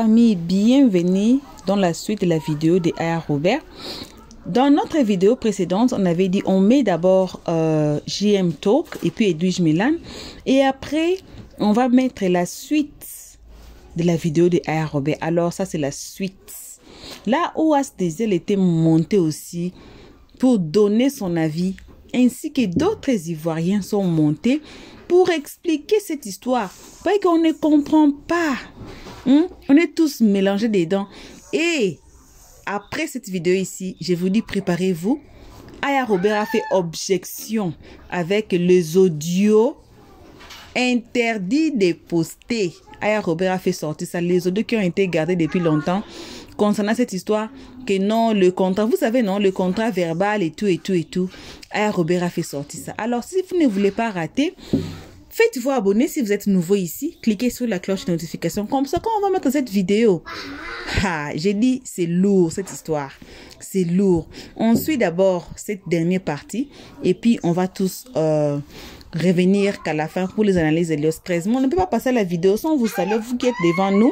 famille, bienvenue dans la suite de la vidéo de Aya Robert. Dans notre vidéo précédente, on avait dit on met d'abord JM Talk et puis Edwige Milan. Et après, on va mettre la suite de la vidéo de Aya Robert. Alors ça, c'est la suite. Là où Asdéziel était monté aussi pour donner son avis, ainsi que d'autres Ivoiriens sont montés pour expliquer cette histoire. Parce qu'on ne comprend pas. On est tous mélangés dedans. Et après cette vidéo ici, je vous dis préparez-vous. Aya Robert a fait objection avec les audios interdits de poster. Aya Robert a fait sortir ça. Les audios qui ont été gardés depuis longtemps concernant cette histoire. Que non, le contrat, vous savez non, le contrat verbal et tout. Aya Robert a fait sortir ça. Alors si vous ne voulez pas rater, faites-vous abonner si vous êtes nouveau ici. Cliquez sur la cloche de notification. Comme ça, quand on va mettre cette vidéo, j'ai dit, c'est lourd cette histoire. C'est lourd. On suit d'abord cette dernière partie. Et puis, on va tous revenir qu'à la fin pour les analyses de l'Elios 13. Mais on ne peut pas passer la vidéo sans vous saluer, vous qui êtes devant nous.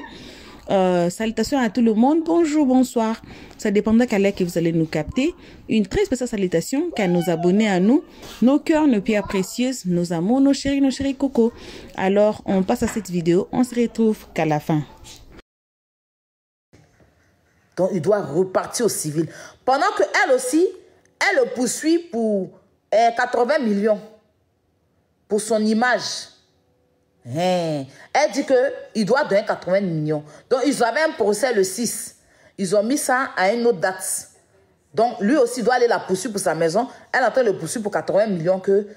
Salutations à tout le monde. Bonjour, bonsoir. Ça dépendra qu'à l'heure que vous allez nous capter. Une très spéciale salutation qu'à nos abonnés à nous, nos cœurs, nos pierres précieuses, nos amours, nos chéris coco. Alors, on passe à cette vidéo. On se retrouve qu'à la fin. Donc, il doit repartir au civil. Pendant qu'elle aussi, elle le poursuit pour 80 millions. Pour son image. Elle dit qu'il doit donner 80 millions. Donc, ils avaient un procès le 6. Ils ont mis ça à une autre date. Donc, lui aussi doit aller la poursuivre pour sa maison. Elle est en train de le poursuivre pour 80 millions que...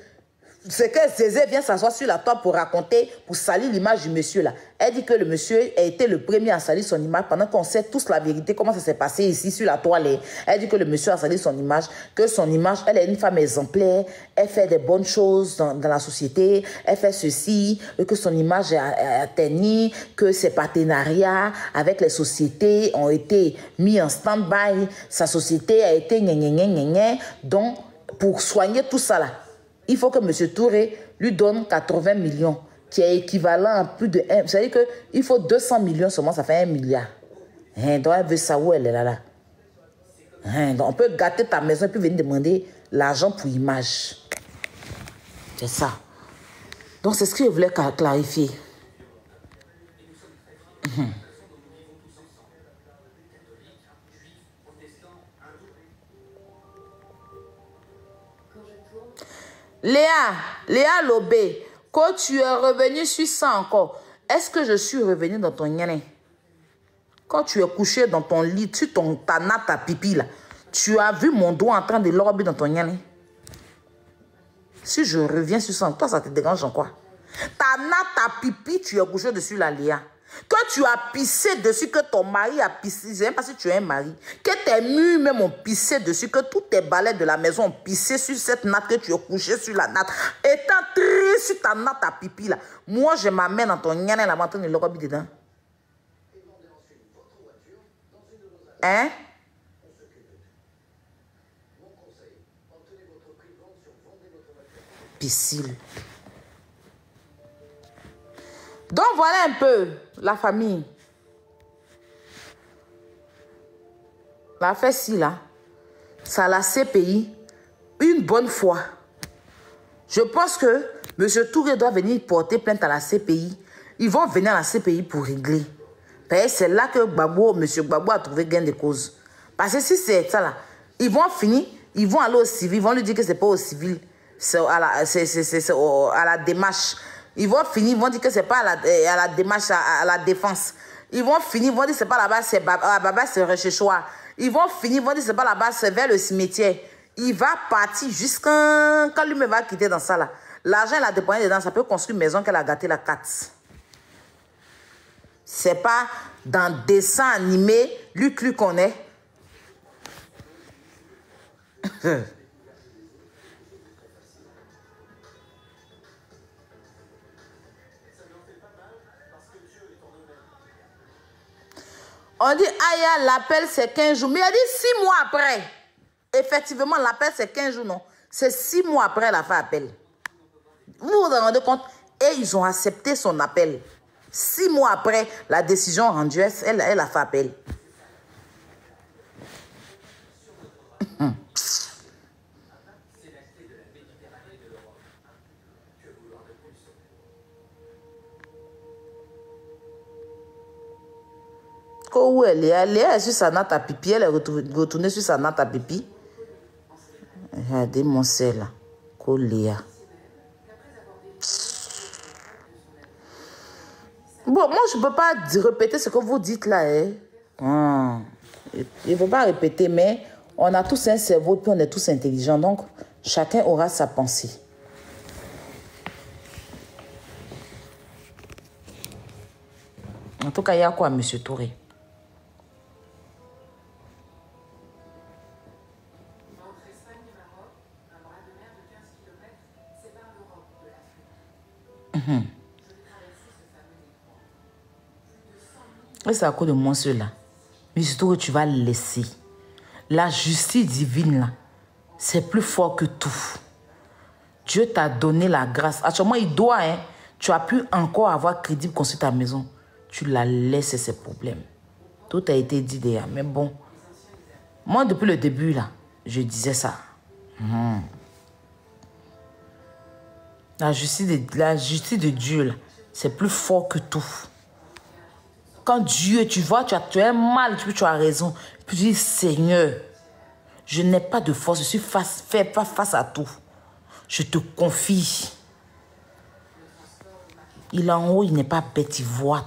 C'est que Zézé vient s'asseoir sur la table pour raconter, pour salir l'image du monsieur là. Elle dit que le monsieur a été le premier à salir son image pendant qu'on sait tous la vérité, comment ça s'est passé ici sur la toile. Elle dit que le monsieur a sali son image, que son image, elle est une femme exemplaire, elle fait des bonnes choses dans la société, elle fait ceci, que son image est atteinte, que ses partenariats avec les sociétés ont été mis en stand-by, sa société a été donc pour soigner tout ça là. Il faut que M. Touré lui donne 80 millions, qui est équivalent à plus de 1. C'est-à-dire qu'il faut 200 millions seulement, ça fait 1 milliard. Donc elle veut ça où elle est là. Donc on peut gâter ta maison et puis venir demander l'argent pour image. C'est ça. Donc c'est ce que je voulais clarifier. Léa Lobé, quand tu es revenu sur ça encore, est-ce que je suis revenu dans ton nyané? Quand tu es couché dans ton lit, sur ta natte à pipi là, tu as vu mon doigt en train de l'orber dans ton nyané? Si je reviens sur ça, toi ça te dérange en quoi? Ta natte à pipi, tu es couché dessus la Léa. Que tu as pissé dessus, que ton mari a pissé, je ne sais même pas si tu es un mari, que tes murs même ont pissé dessus, que tous tes balais de la maison ont pissé sur cette natte, que tu es couché sur la natte, étant très sur ta natte à pipi là. Moi je m'amène dans ton nyané la matin de l'orobi dedans. Hein? Piscine. Donc voilà un peu la famille. L'affaire ci là, ça la CPI une bonne fois. Je pense que M. Touré doit venir porter plainte à la CPI. Ils vont venir à la CPI pour régler. C'est là que M. Gbagbo a trouvé gain de cause. Parce que si c'est ça là, ils vont finir, ils vont aller au civil, ils vont lui dire que c'est pas au civil, c'est à la démarche. Ils vont finir, ils vont dire que c'est pas à la démarche, à la défense. Ils vont finir, ils vont dire que c'est pas là-bas, c'est Baba, c'est Recherchoir. Ils vont finir, ils vont dire que c'est pas là-bas, c'est vers le cimetière. Il va partir jusqu'à quand lui-même va quitter dans ça là. L'argent, il a dépensé dedans, ça peut construire une maison qu'elle a gâté la 4. C'est pas dans dessin animé, lui qu'on est. On dit, Aya, l'appel c'est 15 jours. Mais il a dit 6 mois après. Effectivement, l'appel c'est 15 jours, non. C'est 6 mois après la fin appel. Vous vous rendez compte? Et ils ont accepté son appel. 6 mois après la décision rendue, elle a fait appel. Où elle est sur sa natte à pipi, elle est retournée sur sa natte à pipi. Regardez mon sel là. Léa. Bon, moi je ne peux pas répéter ce que vous dites là. Hein. Je ne peux pas répéter, mais on a tous un cerveau puis on est tous intelligents. Donc, chacun aura sa pensée. En tout cas, il y a quoi, M. Touré? Et c'est à cause de moi cela. Mais surtout que tu vas laisser. La justice divine, là, c'est plus fort que tout. Dieu t'a donné la grâce. Actuellement, il doit, hein. Tu as pu encore avoir crédit pour construire ta maison. Tu la laisses et ses problèmes. Tout a été dit déjà. Mais bon, moi, depuis le début, là, je disais ça. La justice de Dieu, là, c'est plus fort que tout. Quand Dieu, tu vois, tu as mal, tu as raison. Puis tu dis, Seigneur, je n'ai pas de force, je suis face à tout. Je te confie. Il est en haut, il n'est pas bête, il voit.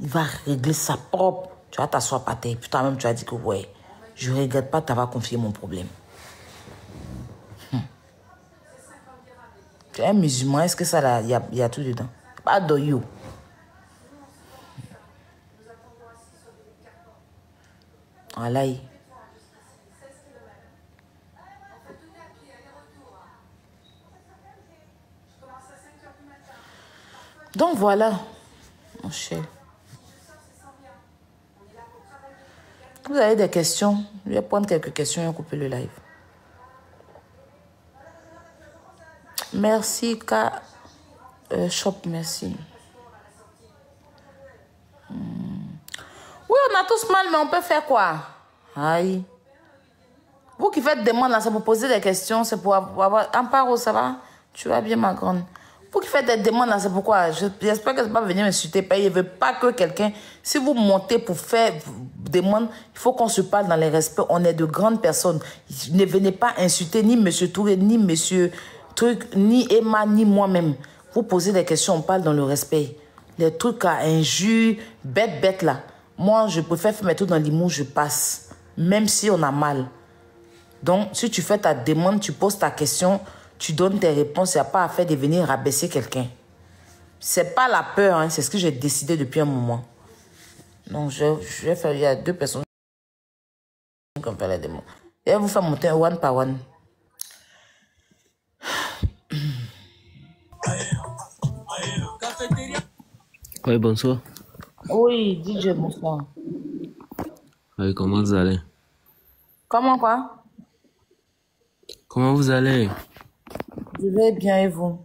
Il va régler sa propre. Tu vas t'asseoir par terre. Puis toi-même, tu as dit que, ouais, je ne regrette pas de t'avoir confié mon problème. Tu es un musulman, est-ce que ça, il y a tout dedans? Pas d'oyo. Voilà. Donc voilà, mon cher. Vous avez des questions? Je vais prendre quelques questions et couper le live. Merci, Shop, merci. Oui, on a tous mal, mais on peut faire quoi? Aïe. Vous qui faites des demandes là, c'est pour poser des questions, c'est pour avoir... Amparo, ça va? Tu vas bien, ma grande? Vous qui faites des demandes là, c'est pourquoi? J'espère que ça ne va pas venir m'insulter. Je ne veux pas que quelqu'un... Si vous montez pour faire des demandes, il faut qu'on se parle dans les respects. On est de grandes personnes. Ne venez pas insulter ni M. Touré, ni M. Truc, ni Emma, ni moi-même. Vous posez des questions, on parle dans le respect. Les trucs à injures, bête là. Moi, je préfère faire mes trucs dans l'humour, je passe. Même si on a mal. Donc, si tu fais ta demande, tu poses ta question, tu donnes tes réponses, il n'y a pas à faire de venir rabaisser quelqu'un. C'est pas la peur, hein, c'est ce que j'ai décidé depuis un moment. Donc, je vais faire, il y a 2 personnes qui vont faire la demande. Je vais vous faire monter un one par one. Oui, bonsoir. Oui, DJ, bonsoir. Oui, comment vous allez? Comment quoi? Comment vous allez? Je vais bien et vous?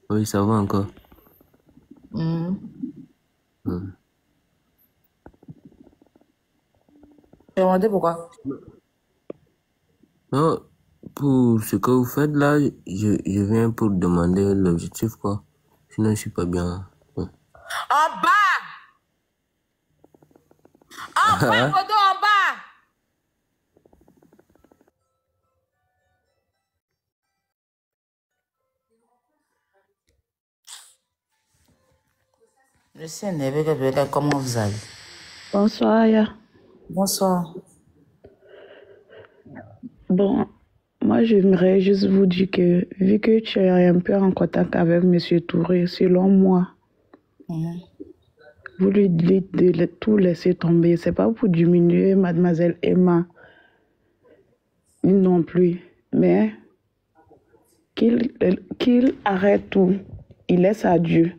Oui, ça va encore. Je me demandais pourquoi? Non, pour ce que vous faites là, je viens pour demander l'objectif, quoi. Sinon, je suis pas bien. Ouais. En bas! En bas, Bodo, en bas! Je suis énervée, comment vous allez? Bonsoir, Aya. Bonsoir. Bon, moi, j'aimerais juste vous dire que, vu que tu es un peu en contact avec M. Touré, selon moi, vous lui dites de tout laisser tomber. C'est pas pour diminuer Mademoiselle Emma, non plus, mais qu'il arrête tout. Il laisse à Dieu.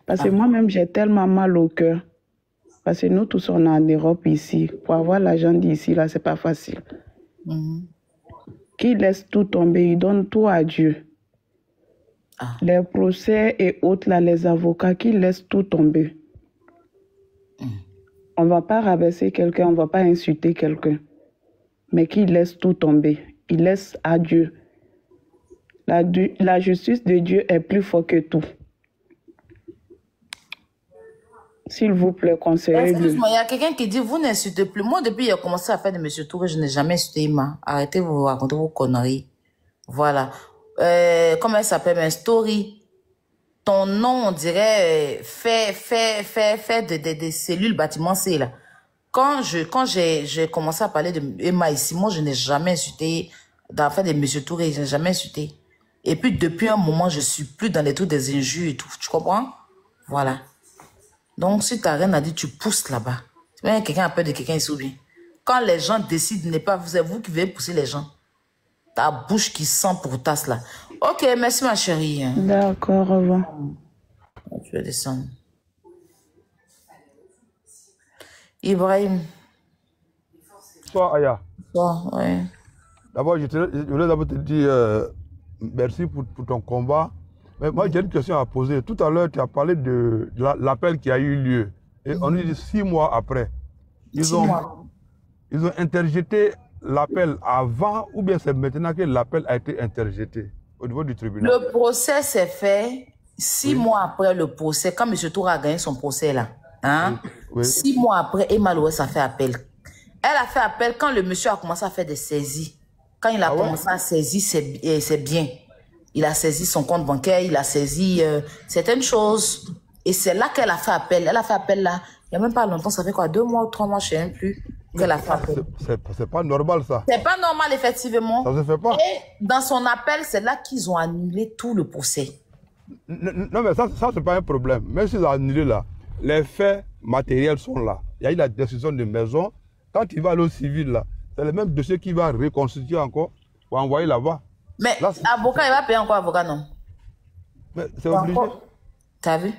Parce que moi-même, j'ai tellement mal au cœur. Parce que nous tous, on est en Europe ici. Pour avoir l'argent d'ici, là, c'est pas facile. Qu'il laisse tout tomber, il donne tout à Dieu. Les procès et autres, là, les avocats qui laissent tout tomber. On ne va pas rabaisser quelqu'un, on ne va pas insulter quelqu'un. Mais qui laisse tout tomber. Il laisse à Dieu. La justice de Dieu est plus forte que tout. S'il vous plaît, conseillez-le. Excuse-moi, il y a quelqu'un qui dit, vous n'insultez plus. Moi, depuis qu'il a commencé à faire de M. Touré, je n'ai jamais insulté Emma. Arrêtez de vous raconter vos conneries. Voilà. Comment elle s'appelle, ma story? Ton nom, on dirait, fait des cellules bâtiment C, là. Quand j'ai commencé à parler de Emma ici, moi, je n'ai jamais insulté, dans l'affaire de M. Touré, je n'ai jamais insulté. Et puis, depuis un moment, je suis plus dans les trucs des injures et tout. Tu comprends? Voilà. Donc, si tu n'as rien à dire, tu pousses là-bas. Quelqu'un a peur de quelqu'un ici ou bien. Quand les gens décident de ne pas, c'est vous qui devez pousser les gens. Ta bouche qui sent pour tasse là. Ok, merci ma chérie. D'accord, au revoir. Tu vas descendre. Ibrahim. Bonsoir, Aya. Bonsoir, ouais. D'abord, je voulais d'abord te dire merci pour ton combat. Mais moi, j'ai une question à poser. Tout à l'heure, tu as parlé de l'appel qui a eu lieu. Et on dit 6 mois après. Ils ont interjeté l'appel avant ou bien c'est maintenant que l'appel a été interjeté au niveau du tribunal? Le procès s'est fait 6 mois après le procès, quand M. Toura a gagné son procès là. Hein? Oui. 6 mois après, Emma Loès a fait appel. Elle a fait appel quand le monsieur a commencé à faire des saisies. Quand il a commencé à saisir, c'est bien. Il a saisi son compte bancaire, il a saisi certaines choses. Et c'est là qu'elle a fait appel. Elle a fait appel là. Il n'y a même pas longtemps, ça fait quoi, 2 mois ou 3 mois, je ne sais même plus. Qu'elle a fait appel. C'est pas normal ça. C'est pas normal, effectivement. Ça se fait pas. Et dans son appel, c'est là qu'ils ont annulé tout le procès. Non, mais ça c'est pas un problème. Même s'ils ont annulé là, les faits matériels sont là. Il y a eu la décision de maison. Quand il va aller au civil là, c'est le même dossier qui va reconstituer encore pour envoyer là-bas. Mais l'avocat, il va payer encore avocat, non? C'est obligé. T'as vu?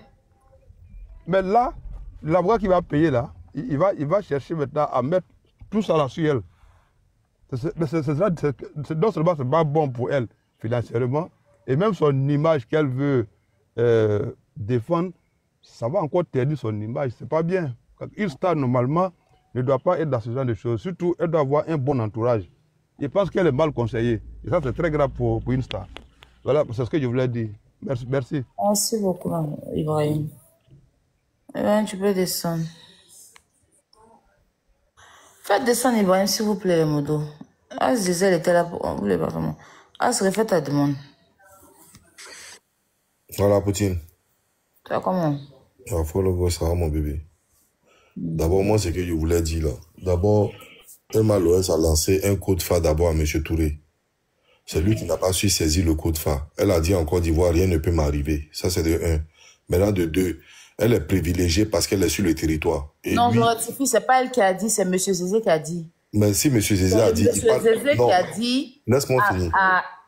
Mais là, l'avocat qui va payer là, il va chercher maintenant à mettre tout ça là sur elle. Non seulement c'est pas bon pour elle financièrement, et même son image qu'elle veut défendre, ça va encore ternir son image. C'est pas bien. Une star normalement ne doit pas être dans ce genre de choses. Surtout, elle doit avoir un bon entourage. Je pense qu'elle est mal conseillée. Et ça, c'est très grave pour une star. Voilà, c'est ce que je voulais dire. Merci. Merci beaucoup, Ibrahim. Tu peux descendre. Faites descendre Ibrahim, s'il vous plaît, les modos. As Gisèle était là pour... On voulait pas vraiment. As, refais ta demande. Voilà, Poutine. Tu as comment? Faut le gosse, ça va, mon bébé. D'abord, moi, c'est ce que je voulais dire là. D'abord, Emma Loès a lancé un code phare d'abord à M. Touré. C'est lui qui n'a pas su saisir le code phare. Elle a dit en Côte d'Ivoire, rien ne peut m'arriver. Ça, c'est de 1. Maintenant, de 2, elle est privilégiée parce qu'elle est sur le territoire. Et non, lui... je rectifie, c'est pas elle qui a dit, c'est M. Zézé qui a dit. Mais si M. Zézé a dit... M. Zézé qui a dit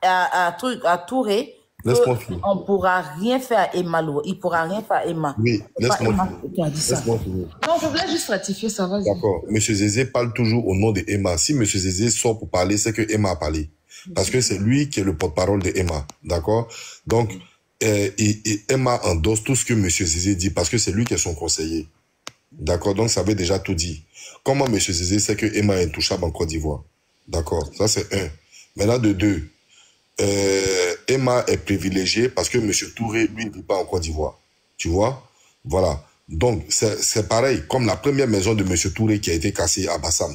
à Touré, on ne pourra rien faire à Emma Loès. Il ne pourra rien faire à Emma. Oui, laisse-moi finir. Non, je voulais juste ratifier ça, vas-y. D'accord. M. Zézé parle toujours au nom de Emma. Si M. Zézé sort pour parler, c'est que Emma a parlé. Parce que c'est lui qui est le porte-parole de Emma. D'accord? Donc, Emma endosse tout ce que M. Zézé dit parce que c'est lui qui est son conseiller. D'accord? Donc, ça veut déjà tout dire. Comment M. Zézé sait que Emma est intouchable en Côte d'Ivoire? D'accord? Ça, c'est 1. Maintenant, de 2. Emma est privilégiée parce que M. Touré, lui, ne vit pas en Côte d'Ivoire. Tu vois? Voilà. Donc, c'est pareil, comme la première maison de M. Touré qui a été cassée à Bassam.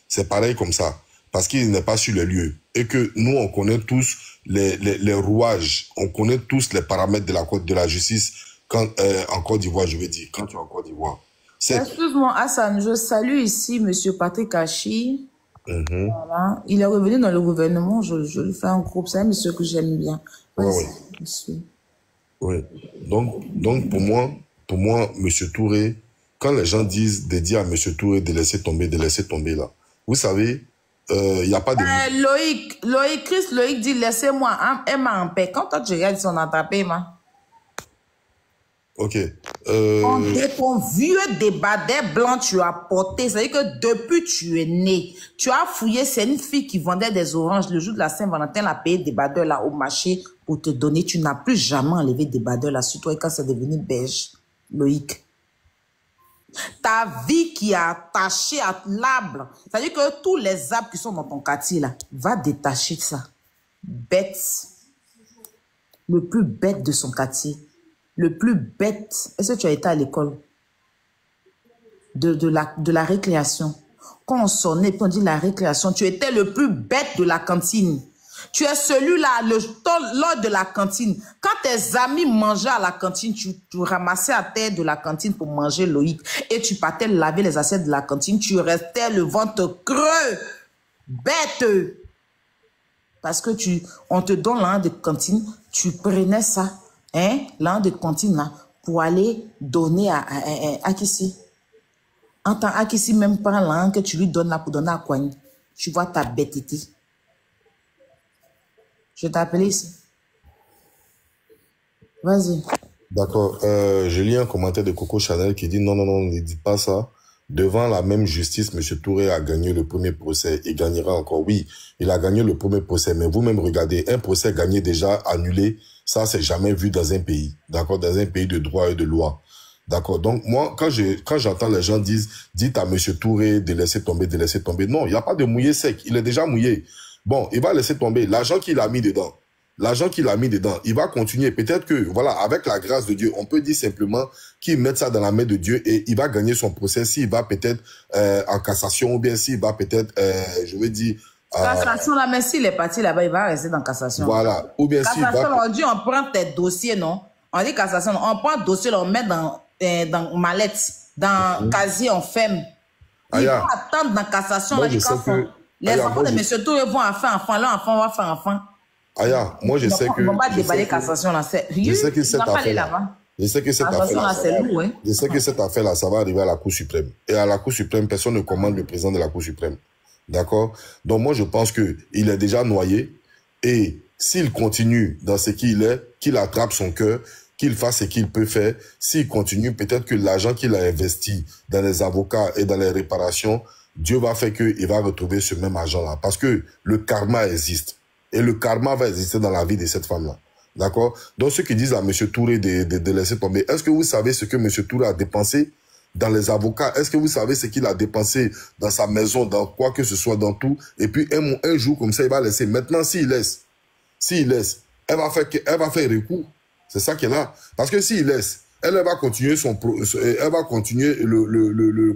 C'est pareil comme ça. Parce qu'il n'est pas sur les lieux. Et que nous, on connaît tous les rouages. On connaît tous les paramètres de la justice en Côte d'Ivoire, je veux dire. Quand tu es en Côte d'Ivoire. Excuse-moi, Hassan, je salue ici M. Patrick Hachi. Voilà. Il est revenu dans le gouvernement, je lui fais un groupe, c'est un monsieur que j'aime bien. Oui. Donc pour moi, M. Touré, quand les gens disent de dire à M. Touré de laisser tomber là, vous savez, il n'y a pas de... Loïc dit laissez-moi Emma en paix. Quand toi tu regardes, ils sont attrapés, Emma. Ok. Ton vieux débardeur blanc tu as porté, c'est-à-dire que depuis tu es né, tu as fouillé, c'est une fille qui vendait des oranges le jour de la Saint-Valentin, elle a payé débardeur là au marché pour te donner. Tu n'as plus jamais enlevé des badeurs là sur toi et quand c'est devenu beige, Loïc. Ta vie qui est attachée à l'arbre, c'est-à-dire que tous les arbres qui sont dans ton quartier là, va détacher de ça. Bête. Le plus bête de son quartier. Le plus bête. Est-ce que tu as été à l'école? De la récréation. Quand on sonnait, puis on dit la récréation, tu étais le plus bête de la cantine. Tu es celui-là, lors de la cantine. Quand tes amis mangeaient à la cantine, tu ramassais à terre de la cantine pour manger, Loïc. Et tu partais laver les assiettes de la cantine. Tu restais le ventre creux. Bête. Parce que on te donne l'an de cantine, tu prenais ça, hein, l'an de cantine là, pour aller donner à qui si. En tant à qui si même pas l'an que tu lui donnes là pour donner à quoi. Tu vois ta bêtité. Je t'ai appelé ici. Vas-y. D'accord. Je lis un commentaire de Coco Chanel qui dit non, non, non, ne dites pas ça. Devant la même justice, M. Touré a gagné le premier procès et gagnera encore. Oui, il a gagné le premier procès, mais vous-même regardez, un procès gagné déjà annulé, ça c'est jamais vu dans un pays, d'accord, dans un pays de droit et de loi. D'accord. Donc, moi, quand j'entends les gens dites à M. Touré de laisser tomber, non, il n'y a pas de mouillé sec. Il est déjà mouillé. Bon, il va laisser tomber l'argent qu'il a mis dedans. L'argent qu'il a mis dedans, il va continuer. Peut-être que, voilà, avec la grâce de Dieu, on peut dire simplement qu'il mette ça dans la main de Dieu et il va gagner son procès s'il va peut-être en cassation ou bien s'il va peut-être, je veux dire... Cassation, là, mais s'il est parti là-bas, il va rester dans cassation. Voilà. Ou bien s'il va... Cassation, on dit, on prend tes dossiers, non? On dit cassation, on prend le dossier, on met dans mallette, dans casier, on ferme. Il va attendre dans cassation. Moi, là, je sais que... Les enfants de M. Touré vont en faire enfant, leur enfant va faire enfant. Aya, moi je sais que... On va déballer cassation là. Je sais que cette affaire-là... Je sais que cette affaire-là... Je sais que cette affaire-là, ça va arriver à la Cour suprême. Et à la Cour suprême, personne ne commande le président de la Cour suprême. D'accord? Donc moi je pense que il est déjà noyé. Et s'il continue dans ce qu'il est, qu'il attrape son cœur, qu'il fasse ce qu'il peut faire, s'il continue, peut-être que l'argent qu'il a investi dans les avocats et dans les réparations, Dieu va faire qu'il va retrouver ce même argent-là. Parce que le karma existe. Et le karma va exister dans la vie de cette femme-là. D'accord? Donc, ceux qui disent à M. Touré de laisser tomber, est-ce que vous savez ce que M. Touré a dépensé dans les avocats? Est-ce que vous savez ce qu'il a dépensé dans sa maison, dans quoi que ce soit, dans tout? Et puis, un jour, comme ça, il va laisser. Maintenant, s'il laisse, elle va faire recours. C'est ça qu'elle a. Parce que s'il laisse, elle va continuer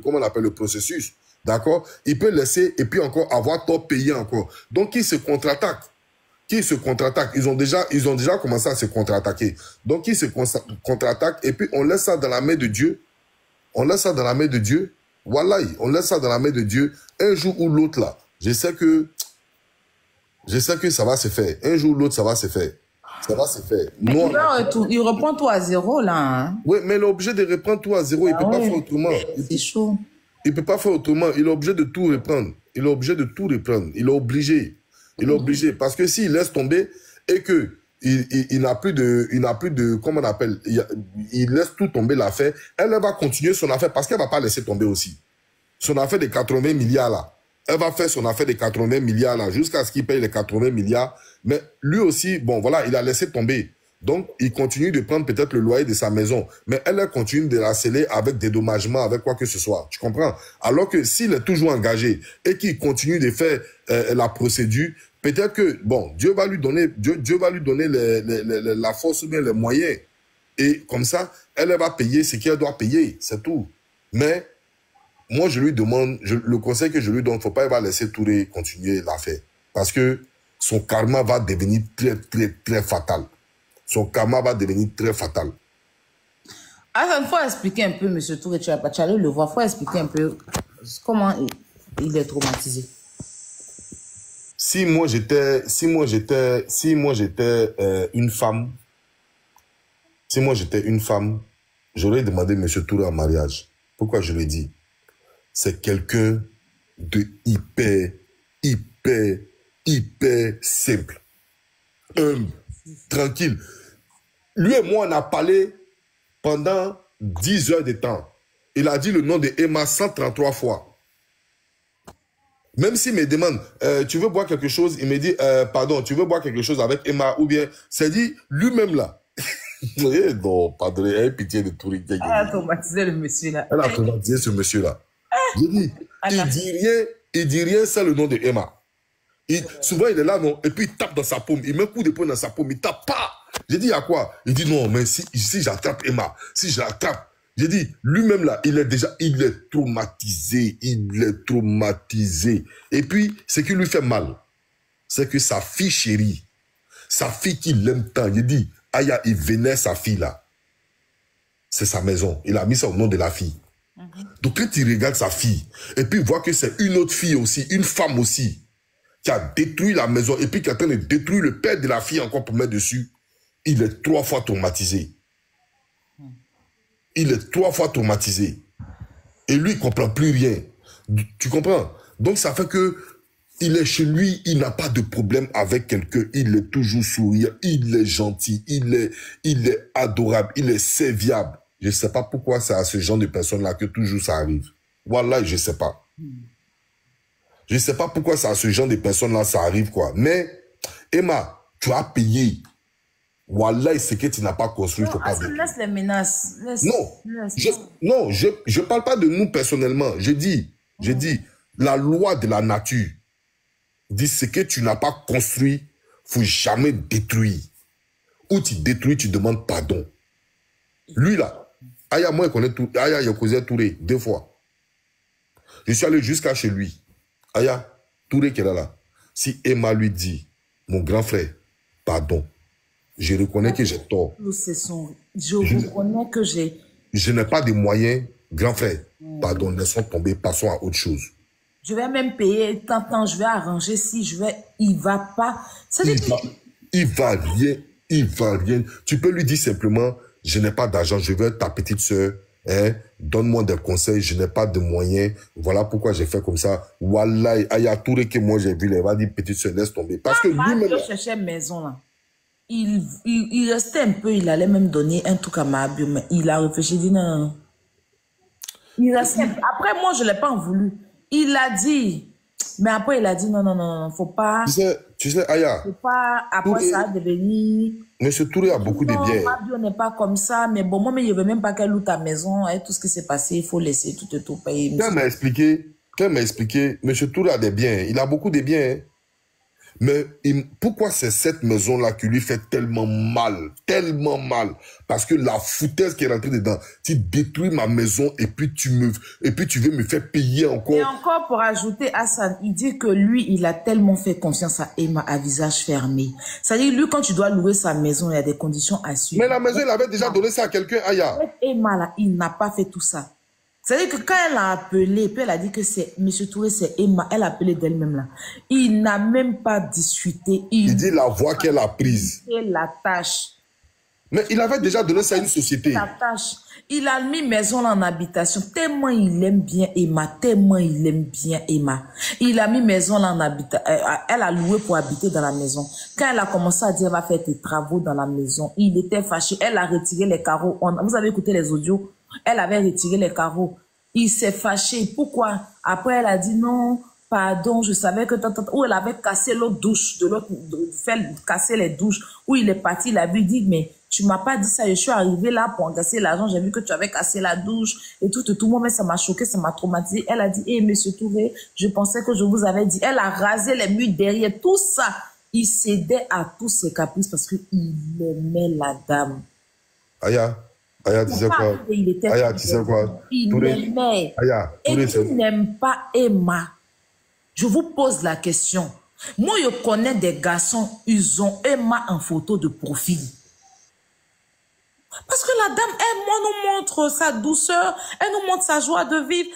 comment on appelle, le processus. D'accord? Il peut laisser et puis encore avoir tort payé encore. Donc, il se contre-attaque. Ils ont déjà commencé à se contre-attaquer. Donc, ils se contre-attaquent et puis on laisse ça dans la main de Dieu. Voilà, on laisse ça dans la main de Dieu. Un jour ou l'autre là, je sais que ça va se faire. Un jour ou l'autre, ça va se faire. Ça va se faire. Non, il reprend tout à zéro là. Hein? Oui, mais il est obligé de reprendre tout à zéro. Il ne peut pas faire autrement. C'est chaud. Il ne peut pas faire autrement. Il est obligé de tout reprendre. Il est obligé. Parce que s'il laisse tomber et que il n'a plus de, comment on appelle, il laisse tout tomber l'affaire, elle va continuer son affaire parce qu'elle ne va pas laisser tomber aussi. Son affaire de 80 milliards là. Elle va faire son affaire de 80 milliards là jusqu'à ce qu'il paye les 80 milliards. Mais lui aussi, bon voilà, il a laissé tomber. Donc, il continue de prendre peut-être le loyer de sa maison. Mais elle continue de la sceller avec dédommagement, avec quoi que ce soit. Tu comprends? Alors que s'il est toujours engagé et qu'il continue de faire la procédure, peut-être que, bon, Dieu va lui donner la force ou bien les moyens. Et comme ça, elle va payer ce qu'elle doit payer. C'est tout. Mais, moi, je lui demande, le conseil que je lui donne, faut pas, il va laisser Touré continuer l'affaire. Parce que son karma va devenir très, très, très fatal. Son karma va devenir très fatal. Alors, il faut expliquer un peu, M. Touré, tu allais le voir, il faut expliquer un peu comment il est traumatisé. Si moi j'étais une femme, j'aurais demandé M. Touré en mariage. Pourquoi je le dis? C'est quelqu'un de hyper simple. Tranquille. Lui et moi, on a parlé pendant 10 heures de temps. Il a dit le nom de Emma 133 fois. Même s'il me demande, tu veux boire quelque chose, il me dit, pardon, tu veux boire quelque chose avec Emma, ou bien, c'est dit, lui-même là. Non, pardonnez, elle a pitié de tout. Elle a traumatisé le monsieur là. Elle a traumatisé ce monsieur là. J'ai dit, il dit rien, c'est le nom de Emma. Souvent, il est là, non, et puis il tape dans sa paume, il met un coup de poing dans sa paume, il tape pas. J'ai dit, il y a quoi? Il dit, non, mais si j'attrape Emma, si je l'attrape, j'ai dit, lui-même là, il est traumatisé, Et puis, ce qui lui fait mal, c'est que sa fille chérie, sa fille qui l'aime tant, j'ai dit, Aya, il vénère sa fille là. C'est sa maison. Il a mis ça au nom de la fille. Donc, quand il regarde sa fille, et puis il voit que c'est une autre fille aussi, une femme aussi, qui a détruit la maison, et puis qui est en train de détruire le père de la fille encore pour mettre dessus, il est 3 fois traumatisé. Il est 3 fois traumatisé. Et lui, il ne comprend plus rien. Tu comprends? Donc, ça fait que il est chez lui, il n'a pas de problème avec quelqu'un. Il est toujours souriant, il est gentil, il est adorable, il est serviable. Je ne sais pas pourquoi c'est à ce genre de personnes-là que toujours ça arrive. Voilà, je ne sais pas. Je ne sais pas pourquoi c'est à ce genre de personnes-là ça arrive, quoi. Mais, Emma, tu as payé. Voilà, ce que tu n'as pas construit, il ne faut pas dire. Laisse les menaces. Non, je parle pas de nous personnellement. Je dis, la loi de la nature dit ce que tu n'as pas construit, il ne faut jamais détruire. Ou tu détruis, tu demandes pardon. Lui là, Aya, moi, je connais tout. Aya, il a causé Touré 2 fois. Je suis allé jusqu'à chez lui. Aya, Touré qui est là. Si Emma lui dit, mon grand frère, pardon, je reconnais que j'ai tort. Je reconnais que j'ai... Je n'ai pas de moyens, grand frère. Pardon, laissons tomber, passons à autre chose. Je vais même payer tant, je vais arranger si je vais... Il ne va pas... Il va rien. Tu peux lui dire simplement, je n'ai pas d'argent, je veux être ta petite soeur, hein, donne-moi des conseils, je n'ai pas de moyens, voilà pourquoi j'ai fait comme ça. Wallah, il y a tout que moi j'ai vu, il va dire, petite soeur, laisse tomber. Parce que lui-même... Je cherchais maison là. Il restait un peu, il allait même donner un truc à ma bio, mais il a réfléchi, il dit non. Il restait. Après, moi, je ne l'ai pas en voulu. Il a dit, mais après, il a dit non, faut pas. Tu sais, Aya. Faut pas, après Touré, ça, devenir. Monsieur Touré a beaucoup de biens. Ma bio n'est pas comme ça, mais bon, moi, mais je ne veux même pas qu'elle loue ta maison, et tout ce qui s'est passé, il faut laisser tout payer. Quand m'a expliqué, monsieur Touré a des biens, il a beaucoup de biens. Hein. Mais pourquoi c'est cette maison-là qui lui fait tellement mal? Parce que la foutaise qui est rentrée dedans, tu détruis ma maison et puis tu veux me faire payer encore. Et encore pour ajouter, Hassan, il dit que lui, il a tellement fait confiance à Emma à visage fermé. C'est-à-dire, lui, quand tu dois louer sa maison, il y a des conditions à suivre. Mais la maison, il avait déjà donné ça à quelqu'un, Aya. Avec Emma, là, il n'a pas fait tout ça. C'est-à-dire que quand elle a appelé, puis elle a dit que c'est M. Touré, c'est Emma, elle a appelé d'elle-même là. Il n'a même pas discuté. Il dit la voix qu'elle a prise. Et la tâche. Mais il avait déjà donné ça à une société. La tâche. Il a mis maison là en habitation. Tellement il aime bien Emma. Il a mis maison là en habitation. Elle a loué pour habiter dans la maison. Quand elle a commencé à dire elle va faire tes travaux dans la maison, il était fâché. Elle a retiré les carreaux. Vous avez écouté les audios? Elle avait retiré les carreaux. Il s'est fâché. Pourquoi? Après, elle a dit non, pardon, je savais que... Où elle avait cassé l'autre douche, casser les douches. Où il est parti, il avait dit, mais tu m'as pas dit ça. Je suis arrivée là pour encaisser l'argent. J'ai vu que tu avais cassé la douche et tout. Moi, mais ça m'a choqué, ça m'a traumatisé. Elle a dit, monsieur Touré, je pensais que je vous avais dit. Elle a rasé les murs derrière. Tout ça, il cédait à tous ses caprices parce qu'il aimait la dame. Aya, tu sais quoi? Aya, tu sais quoi? Il aimait. Aya, et qui n'aime pas Emma? Je vous pose la question. Moi, je connais des garçons, ils ont Emma en photo de profil. Parce que la dame, elle nous montre sa douceur, elle nous montre sa joie de vivre.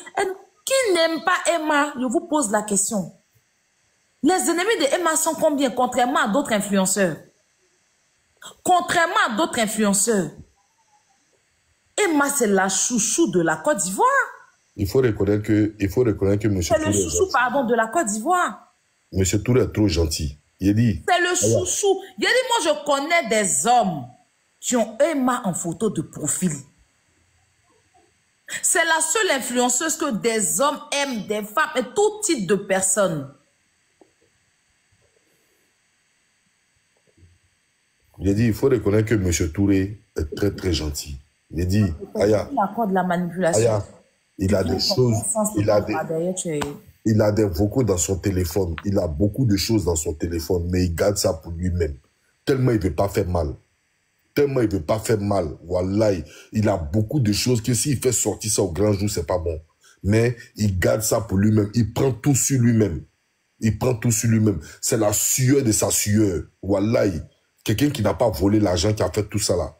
Qui n'aime pas Emma? Je vous pose la question. Les ennemis de Emma sont combien? Contrairement à d'autres influenceurs. Emma, c'est la chouchou de la Côte d'Ivoire. Il faut reconnaître que M. Touré... C'est le chouchou, pardon, de la Côte d'Ivoire. M. Touré est trop gentil. Il dit... C'est le chouchou. Il a dit, moi, je connais des hommes qui ont Emma en photo de profil. C'est la seule influenceuse que des hommes aiment, des femmes et tout type de personnes. J'ai dit, il faut reconnaître que M. Touré est très, très gentil. J'ai dit, Aya, de la manipulation. Aya, il a des choses, il a des vocaux dans son téléphone. Il a beaucoup de choses dans son téléphone, mais il garde ça pour lui-même. Tellement il ne veut pas faire mal. Tellement il ne veut pas faire mal. Voilà, il a beaucoup de choses que s'il fait sortir ça au grand jour, c'est pas bon. Mais il garde ça pour lui-même. Il prend tout sur lui-même. Il prend tout sur lui-même. C'est la sueur de sa sueur. Voilà, quelqu'un qui n'a pas volé l'argent, qui a fait tout ça là.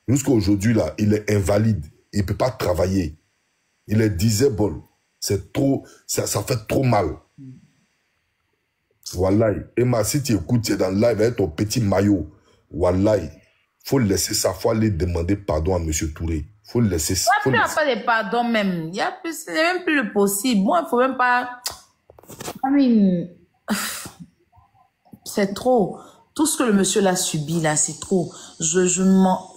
Jusqu'à aujourd'hui, là, il est invalide. Il ne peut pas travailler. Il est disable. C'est trop, ça fait trop mal. Voilà. Emma, si tu écoutes, tu es dans le live avec ton petit maillot. Voilà. Il faut laisser ça. Il faut aller demander pardon à M. Touré. Il faut laisser ça. Il n'y a pas de pardon même. C'est même plus le possible. Moi, il ne faut même pas... C'est trop. Tout ce que le monsieur l'a subi là, c'est trop. Je m'en...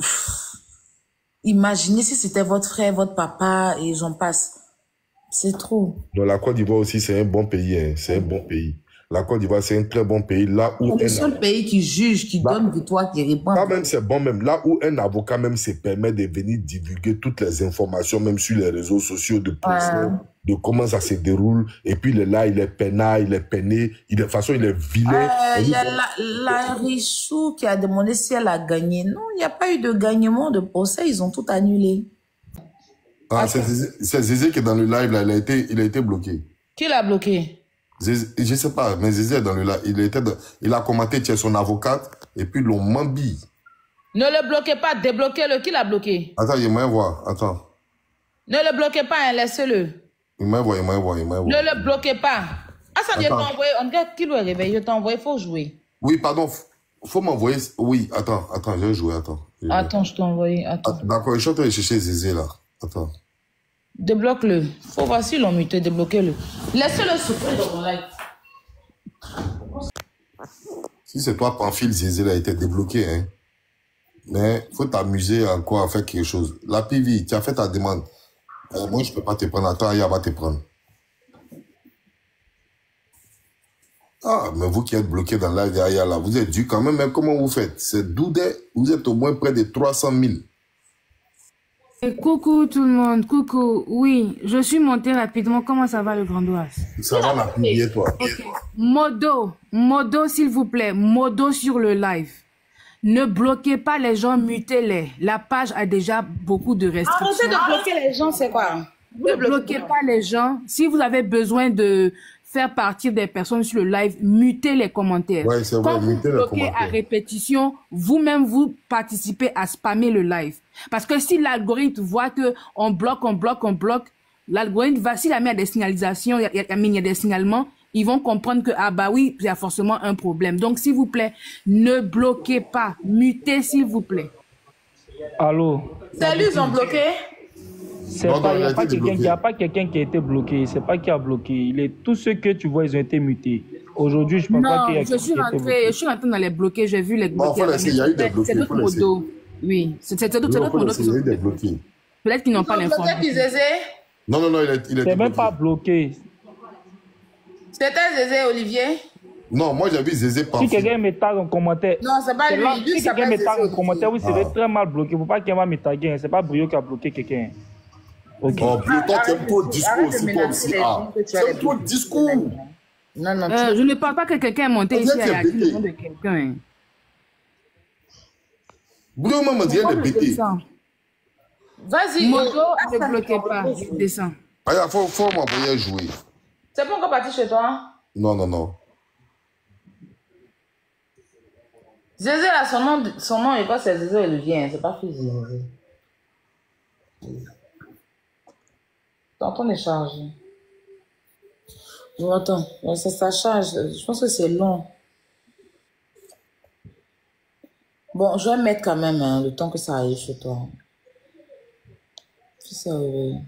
Imaginez si c'était votre frère, votre papa et j'en passe. C'est trop. Donc la Côte d'Ivoire aussi, c'est un bon pays. Hein. C'est un bon pays. La Côte d'Ivoire, c'est un très bon pays. Là où c'est le seul pays qui juge, qui donne victoire, qui répond. Là même, c'est bon même. Là où un avocat même se permet de venir divulguer toutes les informations, même sur les réseaux sociaux, de de comment ça se déroule. Et puis il est là, il est peinard, il est peiné. De toute façon, il est vilain. Il y a la Richou qui a demandé si elle a gagné. Non, il n'y a pas eu de gagnement de procès. Ils ont tout annulé. Ah, c'est Zézé qui est dans le live, là. Il a été bloqué. Qui l'a bloqué? Zézé, je ne sais pas, mais Zézé est dans le live. Il a commenté, tu es son avocate, et puis l'on m'embille. Ne le bloquez pas, débloquez-le. Qui l'a bloqué? Attends, il m'a voir. Attends. Ne le bloquez pas, hein, laissez-le. Il m'a voir. Ne le bloquez pas. Ah, ça, je t'ai envoyé. On dirait qu'il doit réveiller. Je t'ai envoyé, il faut jouer. Oui, pardon. Faut m'envoyer. Oui, attends, je vais jouer, attends. Attends, je t'ai envoyé. D'accord, je suis en train de chercher Zézé, là. Attends. Débloque-le. Faut voir si l'on muté, débloquez-le. Laissez-le souffrir dans mon live. Si c'est toi, Pamphile, Zézé, là, a été débloqué, hein. Mais faut t'amuser encore à faire quelque chose. La PV, tu as fait ta demande. Moi, je ne peux pas te prendre. Attends, Aya va te prendre. Ah, mais vous qui êtes bloqué dans la Aya, là, vous êtes dû quand même. Mais comment vous faites? C'est Doudé, vous êtes au moins près de 300 000. Et coucou tout le monde, coucou. Oui, je suis montée rapidement. Comment ça va le Grand Ouest? Ça va la PV, toi. Okay. Modo, s'il vous plaît. Modo sur le live. Ne bloquez pas les gens, mutez-les. La page a déjà beaucoup de restrictions. Arrêtez de bloquer les gens, c'est quoi? Ne bloquez pas les gens. Si vous avez besoin de faire partir des personnes sur le live, mutez les commentaires. Ouais, c'est vrai, quand vous bloquez à répétition, vous-même, vous participez à spammer le live. Parce que si l'algorithme voit que on bloque, l'algorithme va, s'il a mis des signalisations, il y a des signalements, ils vont comprendre que, ah bah oui, il y a forcément un problème. Donc, s'il vous plaît, ne bloquez pas. Mutez, s'il vous plaît. Allô? C'est lui, ils ont bloqué? Il n'y a pas quelqu'un qui a été bloqué. C'est pas qui a bloqué. Tous ceux que tu vois, ils ont été mutés. Aujourd'hui, je ne pense pas qu'il y a quelqu'un qui a été bloqué. Je suis rentrée dans les bloqués. J'ai vu les bloqués. Il y a eu des bloqués. C'est d'autres modos. Oui, c'est d'autres modos qui sont bloqués. Peut-être qu'ils n'ont pas l'information. Non, il était même pas bloqué. C'était Zézé, Olivier? Non, moi j'ai vu Zézé penser. Si quelqu'un me tag en commentaire. Non, c'est pas lui. Si quelqu'un me tag en commentaire, oui, c'est très mal bloqué. Il ne faut pas qu'il va me taguer. C'est pas Brio qui a bloqué quelqu'un. Ok. Oh, toi, tu aimes trop le discours aussi, toi aussi. Tu aimes trop le discours. Non, je ne parle pas que quelqu'un est monté ici à la le nom de quelqu'un. Brio m'a dit de bêter. Vas-y. Modo, ne bloquez pas. Je descends. Il faut m'envoyer jouer. C'est pas encore parti chez toi? Non. Zézé, là, son nom est quoi? C'est Zézé Olivier, c'est pas fils Zézé. T'es en train de charger. Bon, attends, ça charge. Je pense que c'est long. Bon, je vais mettre quand même le temps que ça arrive chez toi. Si ça arrive.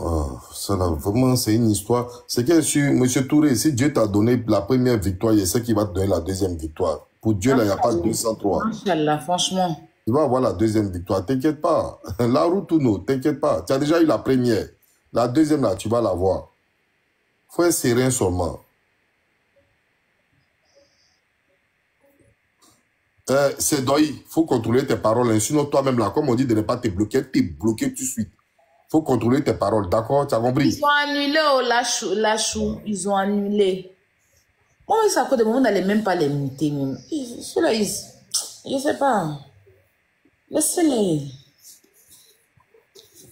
Oh, ça là, vraiment, c'est une histoire. C'est que monsieur Touré, si Dieu t'a donné la première victoire, il sait qu'il va te donner la deuxième victoire. Pour Dieu, là, il n'y a pas 203. Inch'Allah, franchement. Tu vas avoir la deuxième victoire, t'inquiète pas. La route ou non, t'inquiète pas. Tu as déjà eu la première. La deuxième, là, tu vas la voir. Faut être serein seulement. C'est Doi, faut contrôler tes paroles. Hein. Sinon, toi-même, là, comme on dit de ne pas te bloquer, t'es bloqué tout de suite. Faut contrôler tes paroles, d'accord? Tu as compris? Ils ont annulé la chou. Ils ont annulé. Moi, ça à cause de moi, on n'allait même pas les muter. Ceux-là, je sais pas. Laissez-les.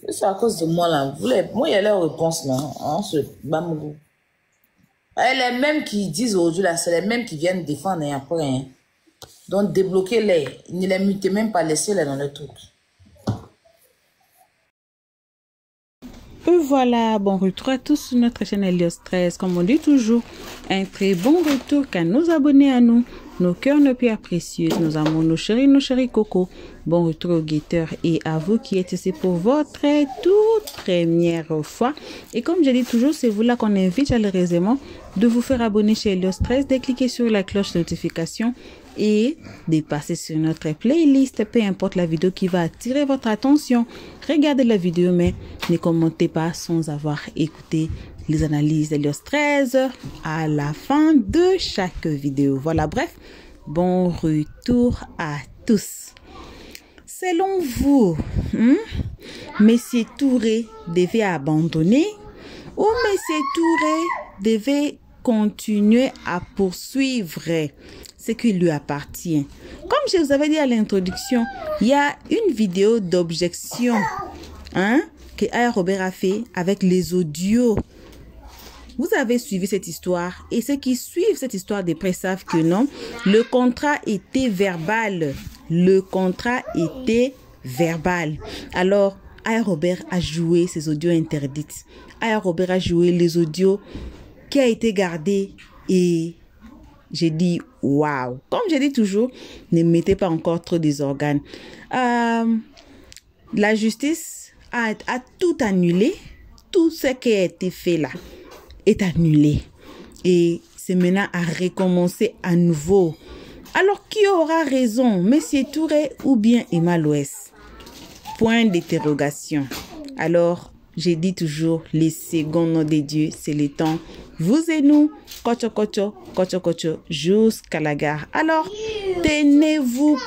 C'est à cause de moi, là. Moi, il y a leur réponse, là. Hein, ce bambou. Les mêmes qui disent aujourd'hui, là, c'est les mêmes qui viennent défendre et après. Hein. Donc, débloquez-les. Ne les mutez même pas, laissez-les dans le truc. Et voilà, bon retour à tous sur notre chaîne Helios 13. Comme on dit toujours, un très bon retour qu'à nos abonnés à nous, nos cœurs, nos pierres précieuses, nos amours, nos chéris cocos. Bon retour aux guetteurs et à vous qui êtes ici pour votre toute première fois. Et comme je dis toujours, c'est vous là qu'on invite chaleureusement de vous faire abonner chez Helios 13, de cliquer sur la cloche de notification et de passer sur notre playlist, peu importe la vidéo qui va attirer votre attention. Regardez la vidéo, mais ne commentez pas sans avoir écouté les analyses d'Helios 13 à la fin de chaque vidéo. Voilà, bref, bon retour à tous. Selon vous, Monsieur Touré devait abandonner ou Monsieur Touré devait continuer à poursuivre ce qui lui appartient? Comme je vous avais dit à l'introduction, il y a une vidéo d'objection que Aya Robert a fait avec les audios. Vous avez suivi cette histoire et ceux qui suivent cette histoire de près savent que non, le contrat était verbal. Le contrat était verbal. Alors, Aya Robert a joué ces audios interdites. Aya Robert a joué les audios qui a été gardés et j'ai dit waouh. Comme je dis toujours, ne mettez pas encore trop des organes. La justice a tout annulé. Tout ce qui a été fait là est annulé. Et c'est maintenant à recommencer à nouveau. Alors, qui aura raison, Monsieur Touré ou bien Emma Loès? Point d'interrogation. Alors, j'ai dit toujours, les secondes noms de Dieu, c'est le temps. Vous et nous, kocho kocho, kocho kocho, jusqu'à la gare. Alors, tenez-vous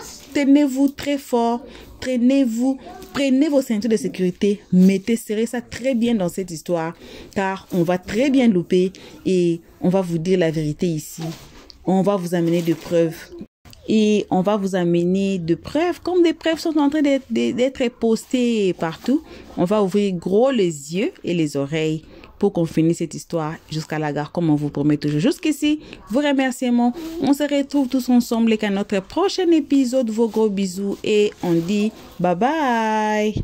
très fort, prenez vos ceintures de sécurité, mettez, serrez ça très bien dans cette histoire, car on va très bien louper et on va vous dire la vérité ici. On va vous amener des preuves. Et on va vous amener de preuves, comme des preuves sont en train d'être postées partout. On va ouvrir gros les yeux et les oreilles pour qu'on finisse cette histoire jusqu'à la gare, comme on vous promet toujours. Jusqu'ici, vos remerciements. On se retrouve tous ensemble et à notre prochain épisode. Vos gros bisous et on dit bye bye.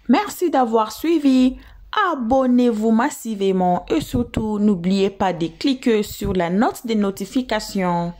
Merci d'avoir suivi. Abonnez-vous massivement et surtout n'oubliez pas de cliquer sur la note de notification.